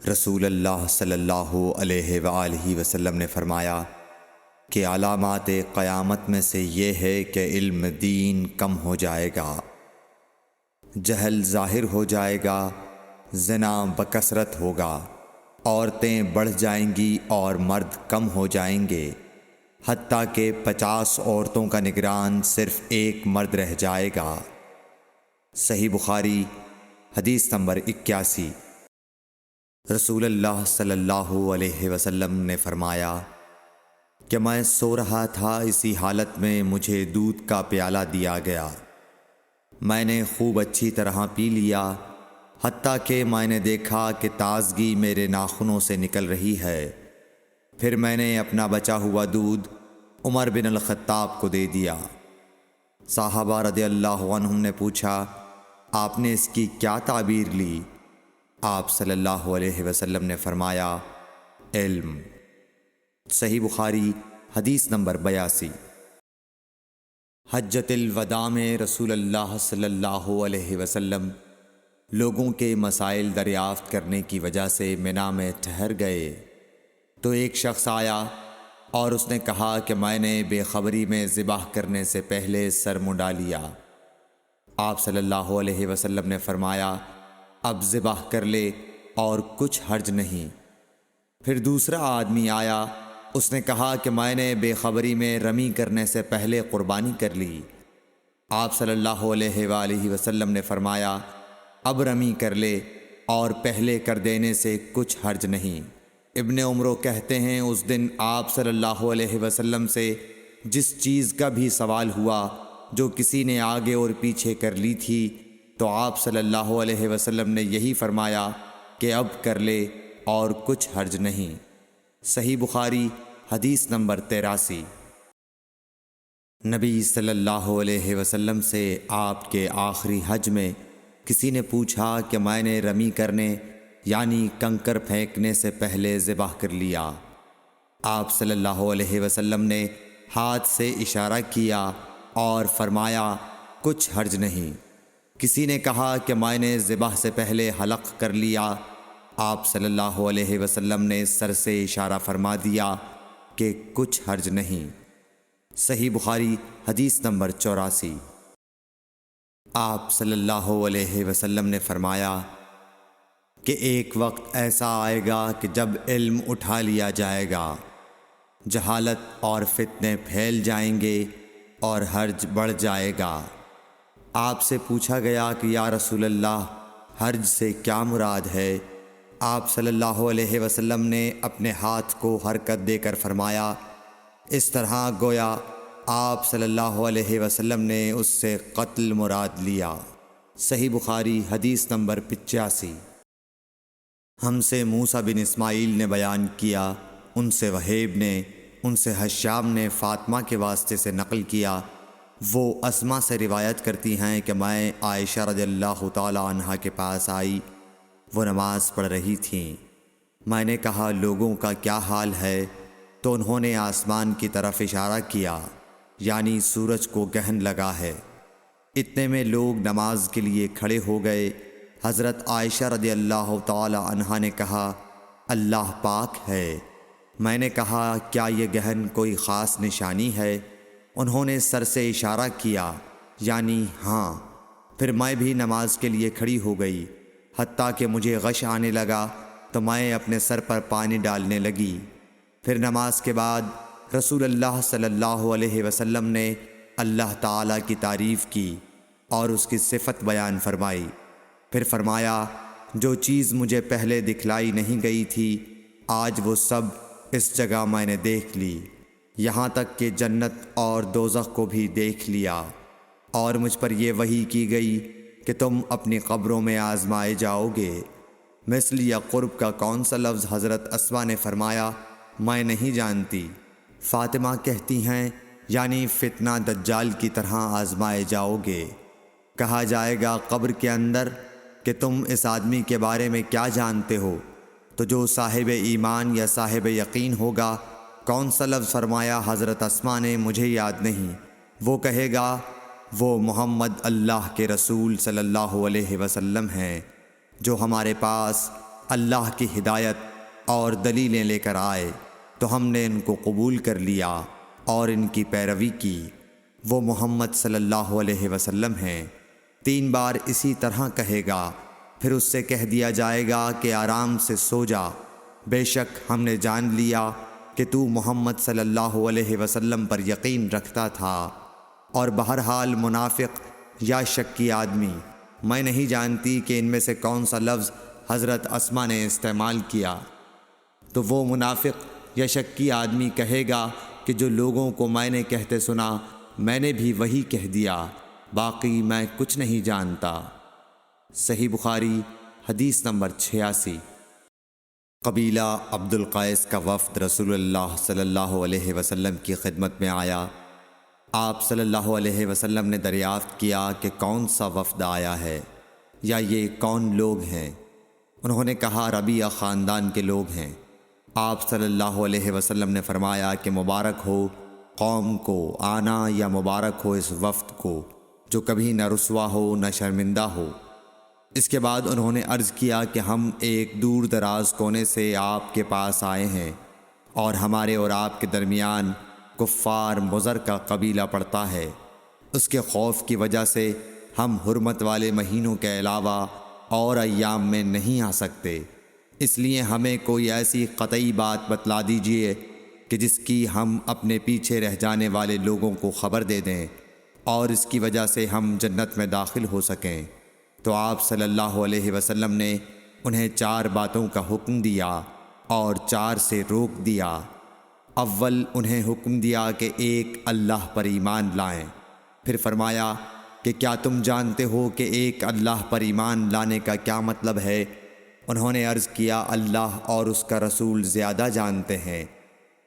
رسول اللہ صلی اللہ علیہ وآلہ وسلم نے فرمایا کہ علامات قیامت میں سے یہ ہے کہ علم دین کم ہو جائے گا، جہل ظاہر ہو جائے گا، زنا بکثرت ہوگا، عورتیں بڑھ جائیں گی اور مرد کم ہو جائیں گے، حتیٰ کہ 50 عورتوں کا نگران صرف ایک مرد رہ جائے گا۔ صحیح بخاری حدیث نمبر 81۔ رسول اللہ صلی اللہ علیہ وسلم نے فرمایا کہ میں سو رہا تھا، اسی حالت میں مجھے دودھ کا پیالہ دیا گیا، میں نے خوب اچھی طرح پی لیا، حتیٰ کہ میں نے دیکھا کہ تازگی میرے ناخنوں سے نکل رہی ہے۔ پھر میں نے اپنا بچا ہوا دودھ عمر بن الخطاب کو دے دیا۔ صحابہ رضی اللہ عنہم نے پوچھا، آپ نے اس کی کیا تعبیر لی؟ آپ صلی اللہ علیہ وسلم نے فرمایا، علم۔ صحیح بخاری حدیث نمبر 82۔ حجۃ الوداع میں رسول اللہ صلی اللہ علیہ وسلم لوگوں کے مسائل دریافت کرنے کی وجہ سے منا میں ٹھہر گئے تو ایک شخص آیا اور اس نے کہا کہ میں نے بے خبری میں ذبح کرنے سے پہلے سر منڈا لیا۔ آپ صلی اللہ علیہ وسلم نے فرمایا، اب ذبح کر لے اور کچھ حرج نہیں۔ پھر دوسرا آدمی آیا، اس نے کہا کہ میں نے بے خبری میں رمی کرنے سے پہلے قربانی کر لی۔ آپ صلی اللہ علیہ وآلہ وسلم نے فرمایا، اب رمی کر لے اور پہلے کر دینے سے کچھ حرج نہیں۔ ابن عمرو کہتے ہیں، اس دن آپ صلی اللہ علیہ وسلم سے جس چیز کا بھی سوال ہوا جو کسی نے آگے اور پیچھے کر لی تھی تو آپ صلی اللہ علیہ وسلم نے یہی فرمایا کہ اب کر لے اور کچھ حرج نہیں۔ صحیح بخاری حدیث نمبر 83۔ نبی صلی اللہ علیہ وسلم سے آپ کے آخری حج میں کسی نے پوچھا کہ میں نے رمی کرنے یعنی کنکر پھینکنے سے پہلے ذبح کر لیا۔ آپ صلی اللہ علیہ وسلم نے ہاتھ سے اشارہ کیا اور فرمایا، کچھ حرج نہیں۔ کسی نے کہا کہ میں نے ذبح سے پہلے حلق کر لیا۔ آپ صلی اللہ علیہ وسلم نے سر سے اشارہ فرما دیا کہ کچھ حرج نہیں۔ صحیح بخاری حدیث نمبر 84۔ آپ صلی اللہ علیہ وسلم نے فرمایا کہ ایک وقت ایسا آئے گا کہ جب علم اٹھا لیا جائے گا، جہالت اور فتنے پھیل جائیں گے اور حرج بڑھ جائے گا۔ آپ سے پوچھا گیا کہ یا رسول اللہ، حرج سے کیا مراد ہے؟ آپ صلی اللہ علیہ وسلم نے اپنے ہاتھ کو حرکت دے کر فرمایا، اس طرح گویا آپ صلی اللہ علیہ وسلم نے اس سے قتل مراد لیا۔ صحیح بخاری حدیث نمبر 85۔ ہم سے موسیٰ بن اسماعیل نے بیان کیا، ان سے وہیب نے، ان سے حشام نے فاطمہ کے واسطے سے نقل کیا، وہ اسما سے روایت کرتی ہیں کہ میں عائشہ رضی اللہ تعالی عنہا کے پاس آئی، وہ نماز پڑھ رہی تھیں۔ میں نے کہا، لوگوں کا کیا حال ہے؟ تو انہوں نے آسمان کی طرف اشارہ کیا، یعنی سورج کو گہن لگا ہے۔ اتنے میں لوگ نماز کے لیے کھڑے ہو گئے۔ حضرت عائشہ رضی اللہ تعالی عنہا نے کہا، اللہ پاک ہے۔ میں نے کہا، کیا یہ گہن کوئی خاص نشانی ہے؟ انہوں نے سر سے اشارہ کیا، یعنی ہاں۔ پھر میں بھی نماز کے لیے کھڑی ہو گئی، حتیٰ کہ مجھے غش آنے لگا تو میں اپنے سر پر پانی ڈالنے لگی۔ پھر نماز کے بعد رسول اللہ صلی اللہ علیہ وسلم نے اللہ تعالیٰ کی تعریف کی اور اس کی صفت بیان فرمائی۔ پھر فرمایا، جو چیز مجھے پہلے دکھلائی نہیں گئی تھی، آج وہ سب اس جگہ میں نے دیکھ لی، یہاں تک کہ جنت اور دوزخ کو بھی دیکھ لیا، اور مجھ پر یہ وحی کی گئی کہ تم اپنی قبروں میں آزمائے جاؤ گے۔ مثل یا قرب کا کون سا لفظ؟ حضرت اسما نے فرمایا، میں نہیں جانتی۔ فاطمہ کہتی ہیں، یعنی فتنہ دجال کی طرح آزمائے جاؤ گے۔ کہا جائے گا قبر کے اندر کہ تم اس آدمی کے بارے میں کیا جانتے ہو؟ تو جو صاحب ایمان یا صاحب یقین ہوگا۔ کون سا لفظ فرمایا؟ حضرت اسما نے، مجھے یاد نہیں۔ وہ کہے گا، وہ محمد اللہ کے رسول صلی اللہ علیہ وسلم ہیں جو ہمارے پاس اللہ کی ہدایت اور دلیلیں لے کر آئے تو ہم نے ان کو قبول کر لیا اور ان کی پیروی کی۔ وہ محمد صلی اللہ علیہ وسلم ہیں۔ 3 بار اسی طرح کہے گا، پھر اس سے کہہ دیا جائے گا کہ آرام سے سو جا، بے شک ہم نے جان لیا کہ تو محمد صلی اللہ علیہ وسلم پر یقین رکھتا تھا۔ اور بہرحال منافق یا شکی آدمی، میں نہیں جانتی کہ ان میں سے کون سا لفظ حضرت اسما نے استعمال کیا، تو وہ منافق یا شکی آدمی کہے گا کہ جو لوگوں کو میں نے کہتے سنا میں نے بھی وہی کہہ دیا، باقی میں کچھ نہیں جانتا۔ صحیح بخاری حدیث نمبر 86۔ قبیلہ عبد القیس کا وفد رسول اللہ صلی اللہ علیہ وسلم کی خدمت میں آیا۔ آپ صلی اللہ علیہ وسلم نے دریافت کیا کہ کون سا وفد آیا ہے یا یہ کون لوگ ہیں؟ انہوں نے کہا ربیعہ خاندان کے لوگ ہیں۔ آپ صلی اللہ علیہ وسلم نے فرمایا کہ مبارک ہو قوم کو آنا، یا مبارک ہو اس وفد کو جو کبھی نہ رسوا ہو نہ شرمندہ ہو۔ اس کے بعد انہوں نے عرض کیا کہ ہم ایک دور دراز کونے سے آپ کے پاس آئے ہیں، اور ہمارے اور آپ کے درمیان کفار مضر کا قبیلہ پڑتا ہے۔ اس کے خوف کی وجہ سے ہم حرمت والے مہینوں کے علاوہ اور ایام میں نہیں آ سکتے، اس لیے ہمیں کوئی ایسی قطعی بات بتلا دیجئے کہ جس کی ہم اپنے پیچھے رہ جانے والے لوگوں کو خبر دے دیں اور اس کی وجہ سے ہم جنت میں داخل ہو سکیں۔ تو آپ صلی اللہ علیہ وسلم نے انہیں 4 باتوں کا حکم دیا اور 4 سے روک دیا۔ اول انہیں حکم دیا کہ ایک اللہ پر ایمان لائیں، پھر فرمایا کہ کیا تم جانتے ہو کہ ایک اللہ پر ایمان لانے کا کیا مطلب ہے؟ انہوں نے عرض کیا اللہ اور اس کا رسول زیادہ جانتے ہیں۔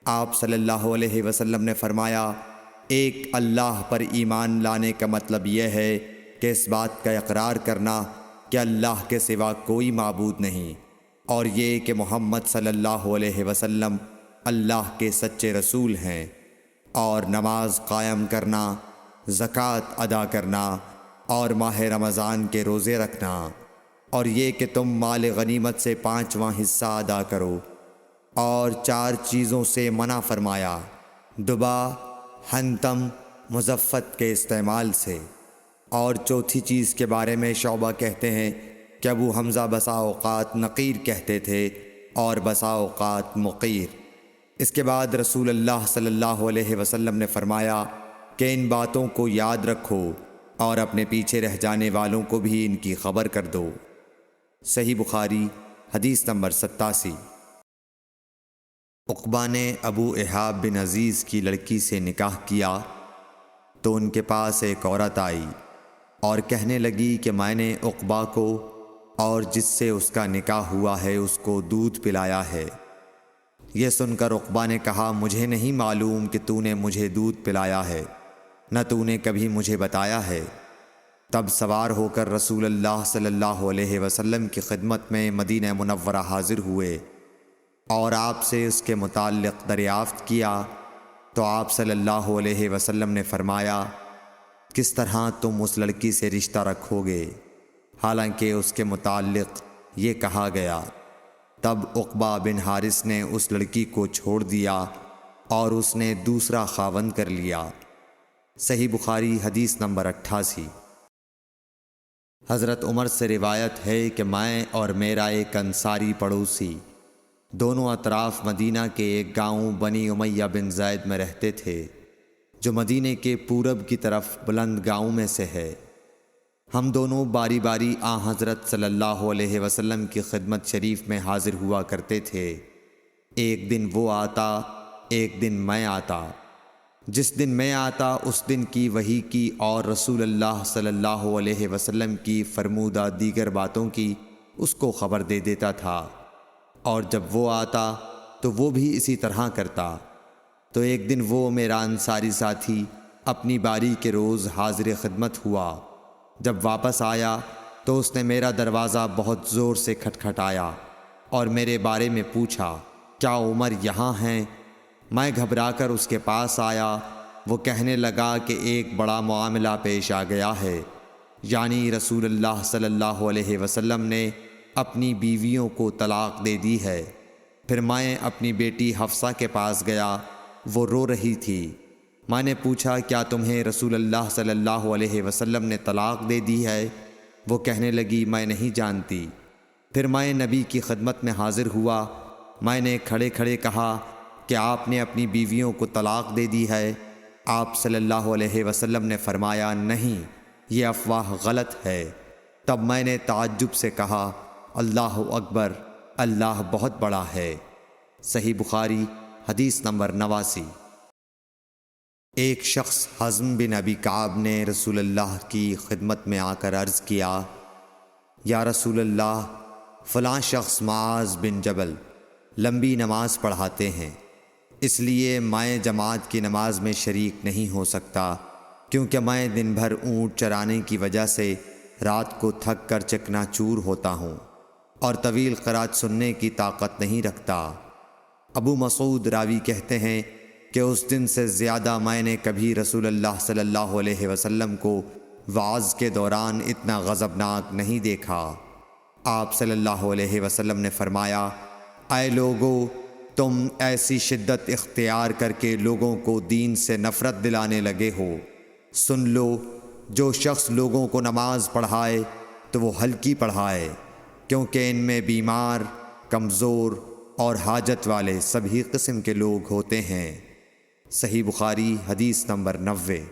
آپ صلی اللہ علیہ وسلم نے فرمایا ایک اللہ پر ایمان لانے کا مطلب یہ ہے کہ اس بات کا اقرار کرنا کہ اللہ کے سوا کوئی معبود نہیں، اور یہ کہ محمد صلی اللہ علیہ وسلم اللہ کے سچے رسول ہیں، اور نماز قائم کرنا، زکوٰۃ ادا کرنا، اور ماہ رمضان کے روزے رکھنا، اور یہ کہ تم مال غنیمت سے 5واں حصہ ادا کرو، اور 4 چیزوں سے منع فرمایا، دبا، حنتم، مزفت کے استعمال سے۔ اور چوتھی چیز کے بارے میں شعبہ کہتے ہیں کہ ابو حمزہ بسا اوقات نقیر کہتے تھے اور بسا اوقات مقیر۔ اس کے بعد رسول اللہ صلی اللہ علیہ وسلم نے فرمایا کہ ان باتوں کو یاد رکھو اور اپنے پیچھے رہ جانے والوں کو بھی ان کی خبر کر دو۔ صحیح بخاری حدیث نمبر 87۔ عقبہ نے ابو احاب بن عزیز کی لڑکی سے نکاح کیا تو ان کے پاس ایک عورت آئی اور کہنے لگی کہ میں نے عقبہ کو اور جس سے اس کا نکاح ہوا ہے اس کو دودھ پلایا ہے۔ یہ سن کر عقبہ نے کہا مجھے نہیں معلوم کہ تو نے مجھے دودھ پلایا ہے، نہ تو نے کبھی مجھے بتایا ہے۔ تب سوار ہو کر رسول اللہ صلی اللہ علیہ وسلم کی خدمت میں مدینہ منورہ حاضر ہوئے اور آپ سے اس کے متعلق دریافت کیا تو آپ صلی اللہ علیہ وسلم نے فرمایا کس طرح تم اس لڑکی سے رشتہ رکھو گے، حالانکہ اس کے متعلق یہ کہا گیا۔ تب عقبہ بن حارث نے اس لڑکی کو چھوڑ دیا اور اس نے دوسرا خاوند کر لیا۔ صحیح بخاری حدیث نمبر 88۔ حضرت عمر سے روایت ہے کہ میں اور میرا ایک انصاری پڑوسی دونوں اطراف مدینہ کے ایک گاؤں بنی امیہ بن زید میں رہتے تھے، جو مدینے کے پورب کی طرف بلند گاؤں میں سے ہے۔ ہم دونوں باری باری حضرت صلی اللہ علیہ وسلم کی خدمت شریف میں حاضر ہوا کرتے تھے۔ ایک دن وہ آتا، ایک دن میں آتا۔ جس دن میں آتا اس دن کی وحی کی اور رسول اللہ صلی اللہ علیہ وسلم کی فرمودہ دیگر باتوں کی اس کو خبر دے دیتا تھا، اور جب وہ آتا تو وہ بھی اسی طرح کرتا۔ تو ایک دن وہ میرا انصاری ساتھی اپنی باری کے روز حاضر خدمت ہوا۔ جب واپس آیا تو اس نے میرا دروازہ بہت زور سے کھٹکھٹایا اور میرے بارے میں پوچھا کیا عمر یہاں ہیں؟ میں گھبرا کر اس کے پاس آیا۔ وہ کہنے لگا کہ ایک بڑا معاملہ پیش آ گیا ہے، یعنی رسول اللہ صلی اللہ علیہ وسلم نے اپنی بیویوں کو طلاق دے دی ہے۔ پھر میں اپنی بیٹی حفصہ کے پاس گیا، وہ رو رہی تھی۔ میں نے پوچھا کیا تمہیں رسول اللہ صلی اللہ علیہ وسلم نے طلاق دے دی ہے؟ وہ کہنے لگی میں نہیں جانتی۔ پھر میں نبی کی خدمت میں حاضر ہوا۔ میں نے کھڑے کھڑے کہا کہ آپ نے اپنی بیویوں کو طلاق دے دی ہے؟ آپ صلی اللہ علیہ وسلم نے فرمایا نہیں، یہ افواہ غلط ہے۔ تب میں نے تعجب سے کہا اللہ اکبر، اللہ بہت بڑا ہے۔ صحیح بخاری حدیث نمبر 89۔ ایک شخص حزم بن ابی کعب نے رسول اللہ کی خدمت میں آ کر عرض کیا یا رسول اللہ، فلاں شخص معاذ بن جبل لمبی نماز پڑھاتے ہیں، اس لیے میں جماعت کی نماز میں شریک نہیں ہو سکتا، کیونکہ میں دن بھر اونٹ چرانے کی وجہ سے رات کو تھک کر چکنا چور ہوتا ہوں اور طویل قرات سننے کی طاقت نہیں رکھتا۔ ابو مسعود راوی کہتے ہیں کہ اس دن سے زیادہ میں نے کبھی رسول اللہ صلی اللہ علیہ وسلم کو وعظ کے دوران اتنا غضبناک نہیں دیکھا۔ آپ صلی اللہ علیہ وسلم نے فرمایا اے لوگو، تم ایسی شدت اختیار کر کے لوگوں کو دین سے نفرت دلانے لگے ہو۔ سن لو، جو شخص لوگوں کو نماز پڑھائے تو وہ ہلکی پڑھائے، کیونکہ ان میں بیمار، کمزور اور حاجت والے سبھی قسم کے لوگ ہوتے ہیں۔ صحیح بخاری حدیث نمبر 90۔